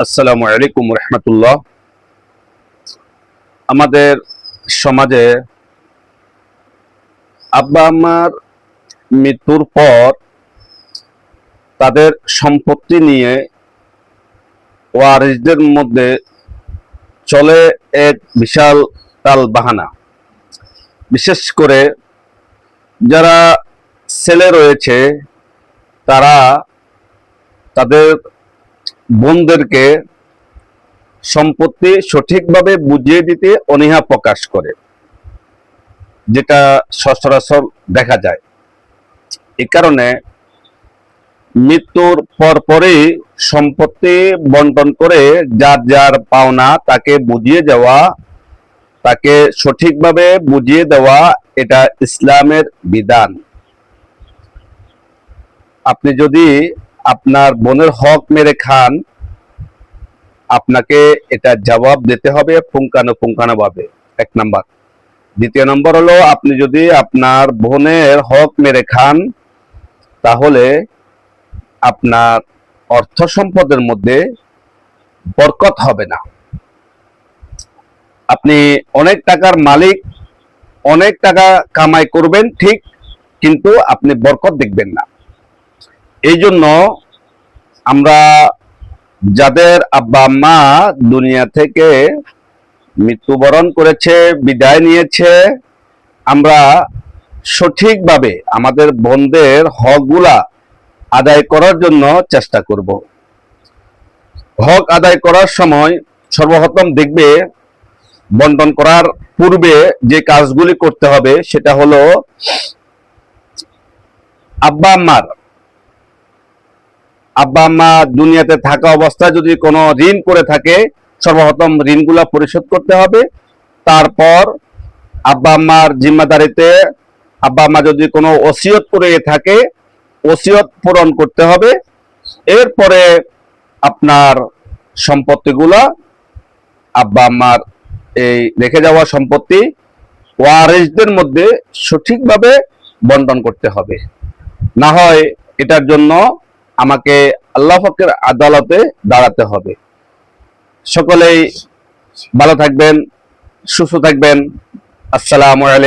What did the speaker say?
আসসালামু আলাইকুম রহমতুল্লাহ। আমাদের সমাজে আব্বা আম্মার মৃত্যুর পর তাদের সম্পত্তি নিয়ে ওয়ারিসদের মধ্যে চলে এক বিশাল টালবাহানা। বিশেষ করে যারা ছেলে রয়েছে তারা তাদের বোনদেরকে সম্পত্তি সঠিকভাবে বুঝিয়ে দিতে অনীহা প্রকাশ করে, যেটা সচরাচর দেখা যায়। এ কারণে মৃত্যুর পরপরই সম্পত্তি বন্টন করে যার যার পাওনা তাকে বুঝিয়ে দেওয়া, তাকে সঠিকভাবে বুঝিয়ে দেওয়া, এটা ইসলামের বিধান। আপনি যদি আপনার বোনের হক মেরে খান, আপনাকে এটা জবাব দিতে হবে পুঙ্খানুপুঙ্খানুভাবে, এক নাম্বার। দ্বিতীয় নম্বর হলো, আপনি যদি আপনার বোনের হক মেরে খান তাহলে আপনার অর্থ সম্পদের মধ্যে বরকত হবে না। আপনি অনেক টাকার মালিক, অনেক টাকা কামাই করবেন ঠিক, কিন্তু আপনি বরকত দেখবেন না। এই জন্য আমরা যাদের আব্বা আম্মা দুনিয়া থেকে মৃত্যুবরণ করেছে, বিদায় নিয়েছে, আমরা সঠিকভাবে আমাদের বোনদের হকগুলা আদায় করার জন্য চেষ্টা করব। হক আদায় করার সময় সর্বপ্রথম দেখবে, বন্টন করার পূর্বে যে কাজগুলি করতে হবে সেটা হলো, আব্বা আম্মা দুনিয়াতে থাকা অবস্থায় যদি কোনো ঋণ করে থাকে, সর্বপ্রথম ঋণগুলা পরিশোধ করতে হবে। তারপর আব্বা আম্মার জিম্মাদারিতে আব্বা আম্মা যদি কোনো ওসিয়ত করে থাকে, ওসিয়ত পূরণ করতে হবে। এরপরে আপনার সম্পত্তিগুলা, আব্বা আম্মার এই রেখে যাওয়া সম্পত্তি ওয়ারিসদের মধ্যে সঠিকভাবে বন্টন করতে হবে। না হয় এটার জন্য আমাকে আল্লাহ পাকের আদালতে দাঁড়াতে হবে। সকলেই ভালো থাকবেন, সুস্থ থাকবেন। আসসালামু আলাইকুম।